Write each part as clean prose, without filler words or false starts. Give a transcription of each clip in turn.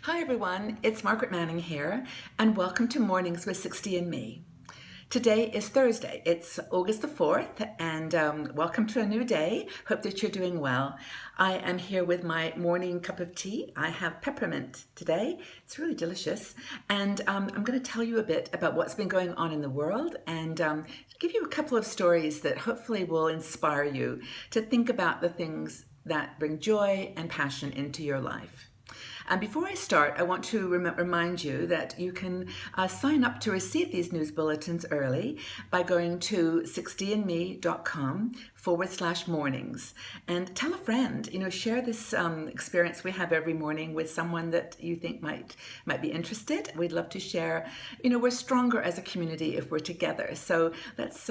Hi everyone, it's Margaret Manning here, and welcome to Mornings with 60 and Me. Today is Thursday, it's August the 4th, and welcome to a new day. Hope that you're doing well. I am here with my morning cup of tea. I have peppermint today, it's really delicious, and I'm going to tell you a bit about what's been going on in the world and give you a couple of stories that hopefully will inspire you to think about the things that bring joy and passion into your life. And before I start, I want to remind you that you can sign up to receive these news bulletins early by going to 60andme.com/mornings and tell a friend, share this experience we have every morning with someone that you think might be interested. We'd love to share. We're stronger as a community if we're together. So let's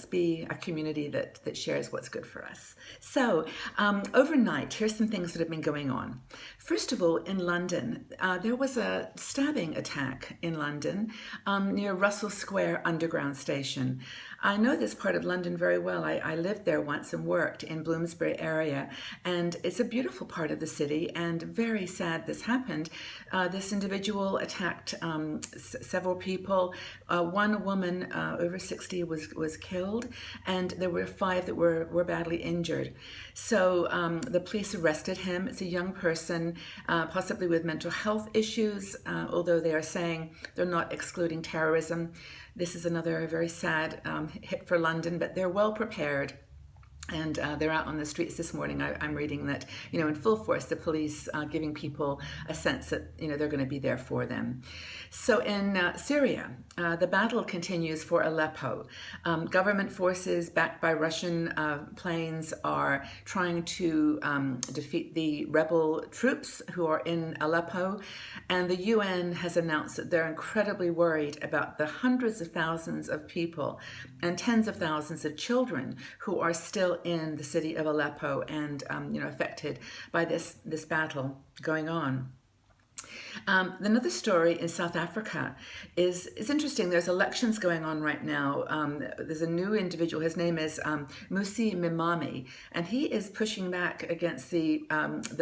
be a community that shares what's good for us. So overnight, here's some things that have been going on. First of all, in London, there was a stabbing attack in London near Russell Square Underground Station. I know this part of London very well. I lived there once and worked in Bloomsbury area, and it's a beautiful part of the city, and very sad this happened. This individual attacked several people. One woman over 60 was killed, and there were 5 that were badly injured. So the police arrested him. It's a young person, possibly with mental health issues, although they are saying they're not excluding terrorism. This is another very sad hit for London, but they're well prepared. And they're out on the streets this morning. I'm reading that, in full force, the police giving people a sense that, they're going to be there for them. So in Syria, the battle continues for Aleppo. Government forces backed by Russian planes are trying to defeat the rebel troops who are in Aleppo. And the UN has announced that they're incredibly worried about the hundreds of thousands of people and tens of thousands of children who are still in the city of Aleppo and affected by this battle going on. Another story in South Africa is interesting. There's elections going on right now. There's a new individual. His name is Musi Mimami, and he is pushing back against the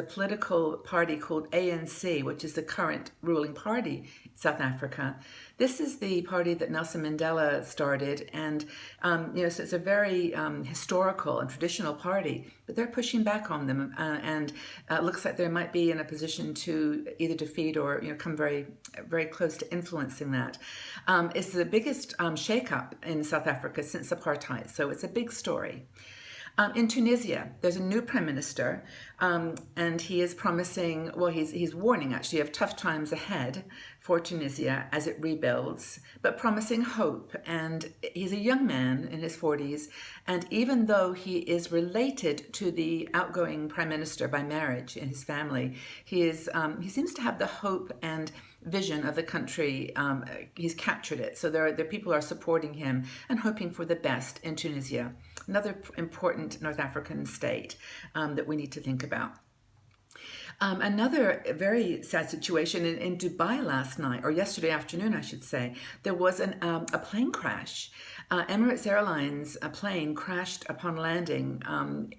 political party called ANC, which is the current ruling party in South Africa. This is the party that Nelson Mandela started, and so it's a very historical and traditional party, but they're pushing back on them, and it looks like they might be in a position to either defeat or come very, very close to influencing that. It's the biggest shake-up in South Africa since apartheid, so it's a big story. In Tunisia, there's a new prime minister, and he is promising, well, he's warning actually of tough times ahead for Tunisia as it rebuilds, but promising hope. And he's a young man in his 40s, and even though he is related to the outgoing prime minister by marriage in his family, he seems to have the hope and vision of the country. He's captured it. So there people are supporting him and hoping for the best in Tunisia, another important North African state that we need to think about. Another very sad situation in Dubai last night, or yesterday afternoon, I should say. There was a plane crash. Emirates Airlines, a plane crashed upon landing,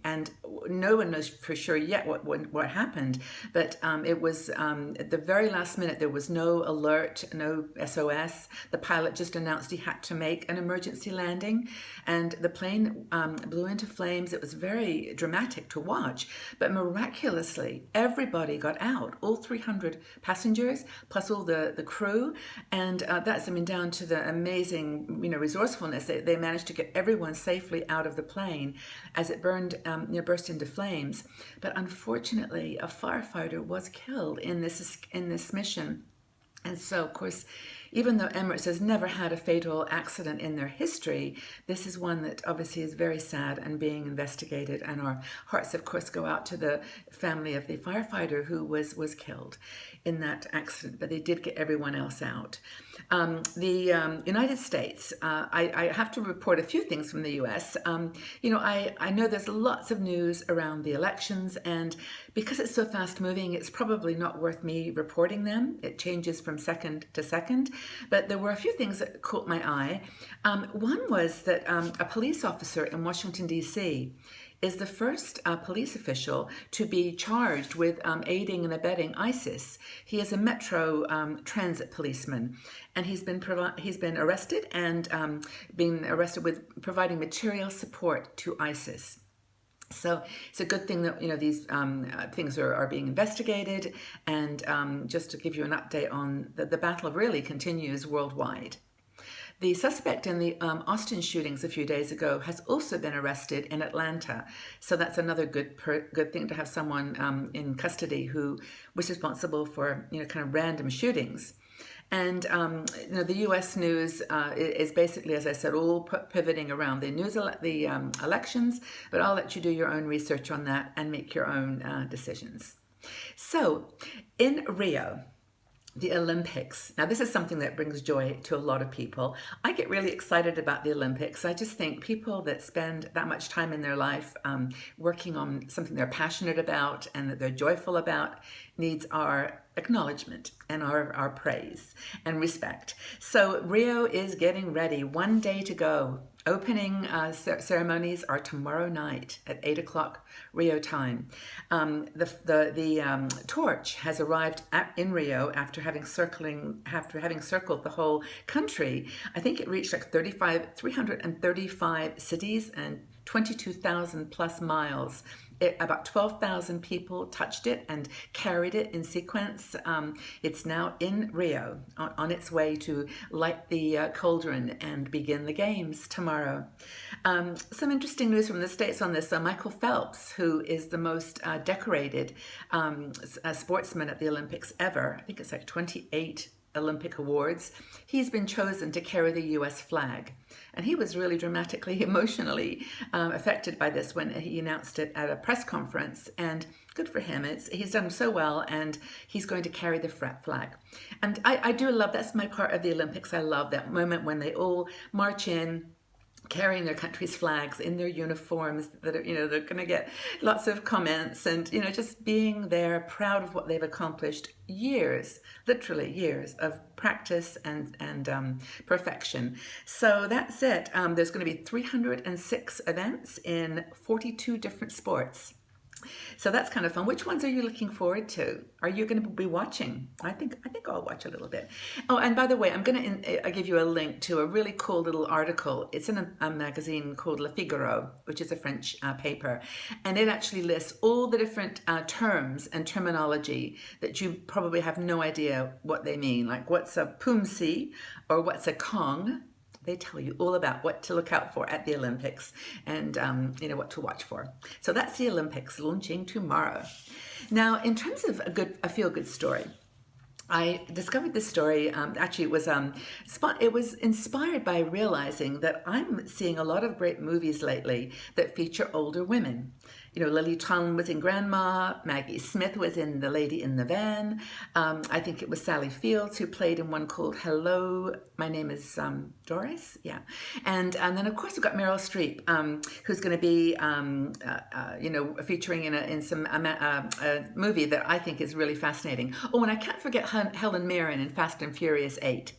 and no one knows for sure yet what happened. But it was at the very last minute. There was no alert, no SOS. The pilot just announced he had to make an emergency landing, and the plane blew into flames. It was very dramatic to watch, but miraculously, everybody got out, all 300 passengers, plus all the crew, and that's, down to the amazing, resourcefulness. They managed to get everyone safely out of the plane as it burst into flames. But unfortunately, a firefighter was killed in this mission. And so, of course, even though Emirates has never had a fatal accident in their history, this is one that obviously is very sad and being investigated. And our hearts, of course, go out to the family of the firefighter who was killed in that accident, but they did get everyone else out. The United States, I have to report a few things from the US. I know there's lots of news around the elections, and because it's so fast moving, it's probably not worth me reporting them. It changes from second to second, but there were a few things that caught my eye. One was that a police officer in Washington, D.C., is the first police official to be charged with aiding and abetting ISIS. He is a Metro transit policeman, and he's been arrested and been arrested with providing material support to ISIS. So it's a good thing that these things are being investigated, and just to give you an update on the battle really continues worldwide. The suspect in the Austin shootings a few days ago has also been arrested in Atlanta. So that's another good thing to have someone in custody who was responsible for kind of random shootings. And the U.S. news is basically, as I said, all pivoting around the elections. But I'll let you do your own research on that and make your own decisions. So, in Rio, the Olympics. Now, this is something that brings joy to a lot of people. I get really excited about the Olympics. I just think people that spend that much time in their life working on something they're passionate about and that they're joyful about needs our acknowledgement and our praise and respect. So Rio is getting ready. 1 day to go. Opening ceremonies are tomorrow night at 8 o'clock Rio time. The torch has arrived in Rio after having circled the whole country. I think it reached like 335 cities and 22,000 plus miles. About 12,000 people touched it and carried it in sequence. It's now in Rio, on its way to light the cauldron and begin the games tomorrow. Some interesting news from the States on this. Michael Phelps, who is the most decorated sportsman at the Olympics ever, I think it's like 28 Olympic awards, he's been chosen to carry the U.S. flag. And he was really dramatically, emotionally affected by this when he announced it at a press conference. And good for him. He's done so well, and he's going to carry the flag. And I do love, that's my part of the Olympics. I love that moment when they all march in, carrying their country's flags in their uniforms that are, they're going to get lots of comments, and, just being there, proud of what they've accomplished. Literally years of practice and perfection. So that's it. There's going to be 306 events in 42 different sports. So that's kind of fun. Which ones are you looking forward to? Are you going to be watching? I think I'll watch a little bit. Oh, and by the way, I'm going to give you a link to a really cool little article. It's in a magazine called Le Figaro, which is a French paper. And it actually lists all the different terms and terminology that you probably have no idea what they mean. Like what's a poomsi or what's a Kong. They tell you all about what to look out for at the Olympics and, what to watch for. So that's the Olympics launching tomorrow. Now, in terms of a feel-good story, I discovered this story, actually it was inspired by realizing that I'm seeing a lot of great movies lately that feature older women. Lily Tomlin was in Grandma, Maggie Smith was in The Lady in the Van. I think it was Sally Fields who played in one called Hello, My Name is Doris. Yeah. And then of course we've got Meryl Streep, who's going to be, featuring in some a movie that I think is really fascinating. Oh, and I can't forget Helen Mirren in Fast and Furious 8.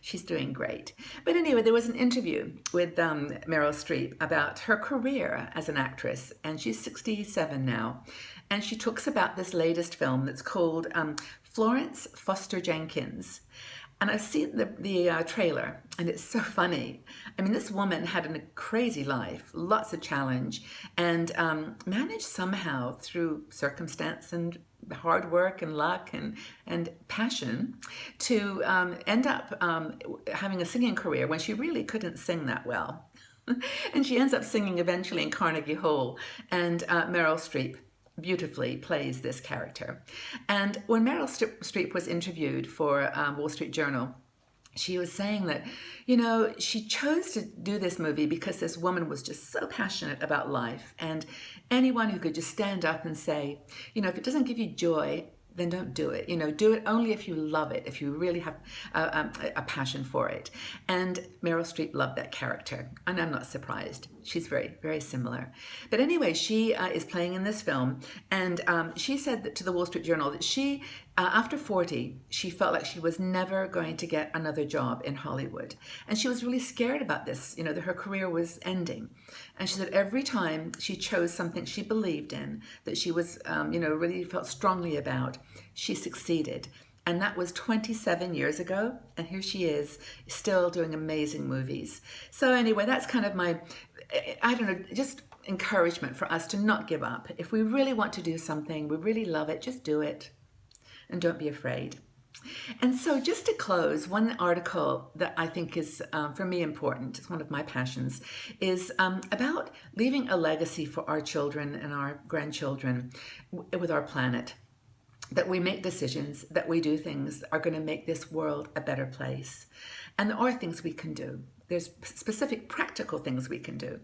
She's doing great. But anyway, there was an interview with Meryl Streep about her career as an actress, and she's 67 now. And she talks about this latest film that's called Florence Foster Jenkins. And I've seen the trailer, and it's so funny. I mean, this woman had a crazy life, lots of challenge, and managed somehow through circumstance and hard work and luck and passion to end up having a singing career when she really couldn't sing that well. And she ends up singing eventually in Carnegie Hall, and Meryl Streep beautifully plays this character. And when Meryl Streep was interviewed for Wall Street Journal, she was saying that, she chose to do this movie because this woman was just so passionate about life. And anyone who could just stand up and say, if it doesn't give you joy, then don't do it. Do it only if you love it, if you really have a passion for it. And Meryl Streep loved that character, and I'm not surprised. She's very, very similar. But anyway, she is playing in this film, and she said that to the Wall Street Journal that she, after 40, she felt like she was never going to get another job in Hollywood. And she was really scared about this, that her career was ending. And she said every time she chose something she believed in, that she was, really felt strongly about, she succeeded. And that was 27 years ago. And here she is, still doing amazing movies. So anyway, that's kind of my, just encouragement for us to not give up. If we really want to do something, we really love it, just do it. And don't be afraid. And so just to close, one article that I think is, for me, important, it's one of my passions, is about leaving a legacy for our children and our grandchildren with our planet. That we make decisions, that we do things that are going to make this world a better place. And there are things we can do. There's specific practical things we can do.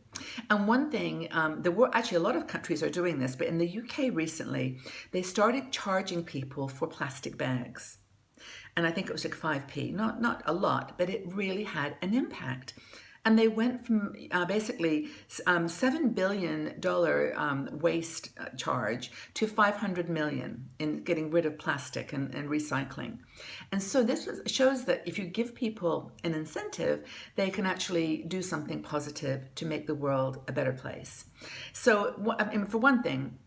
And one thing, actually a lot of countries are doing this, but in the UK recently, they started charging people for plastic bags. And I think it was like 5p, not a lot, but it really had an impact. And they went from basically $7 billion waste charge to $500 million in getting rid of plastic and recycling. And so this shows that if you give people an incentive, they can actually do something positive to make the world a better place. So for one thing,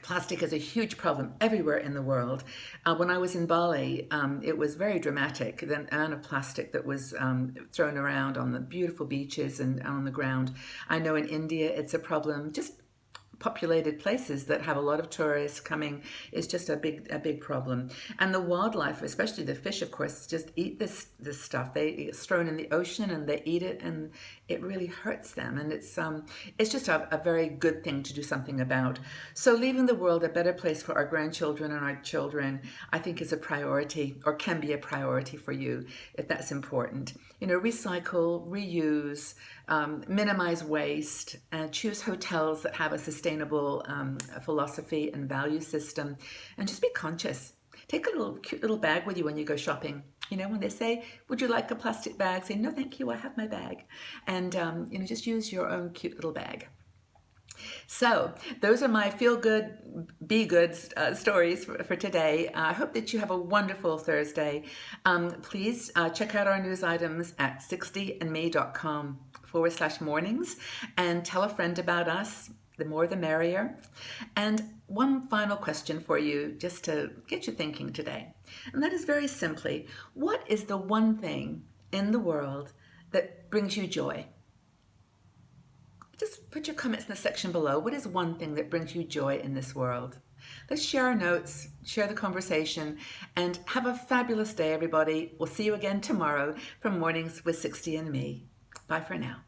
plastic is a huge problem everywhere in the world. When I was in Bali, it was very dramatic, the amount of plastic that was thrown around on the beautiful beaches and on the ground. I know in India it's a problem. Just populated places that have a lot of tourists coming is just a big problem. And the wildlife, especially the fish, of course, just eat this stuff. It's thrown in the ocean and they eat it, and it really hurts them. And it's just a very good thing to do something about. So leaving the world a better place for our grandchildren and our children, I think, is a priority, or can be a priority for you if that's important. Recycle, reuse, minimize waste, and choose hotels that have a sustainable philosophy and value system, and just be conscious. Take a cute little bag with you when you go shopping. When they say, would you like a plastic bag? Say, no, thank you, I have my bag. And, just use your own cute little bag. So those are my feel good, be good stories for today. I hope that you have a wonderful Thursday. Please check out our news items at 60andme.com/mornings and tell a friend about us. The more the merrier. And one final question for you, just to get you thinking today. And that is very simply, what is the one thing in the world that brings you joy? Just put your comments in the section below. What is one thing that brings you joy in this world? Let's share our notes, share the conversation, and have a fabulous day, everybody. We'll see you again tomorrow from Mornings with 60 and Me. Bye for now.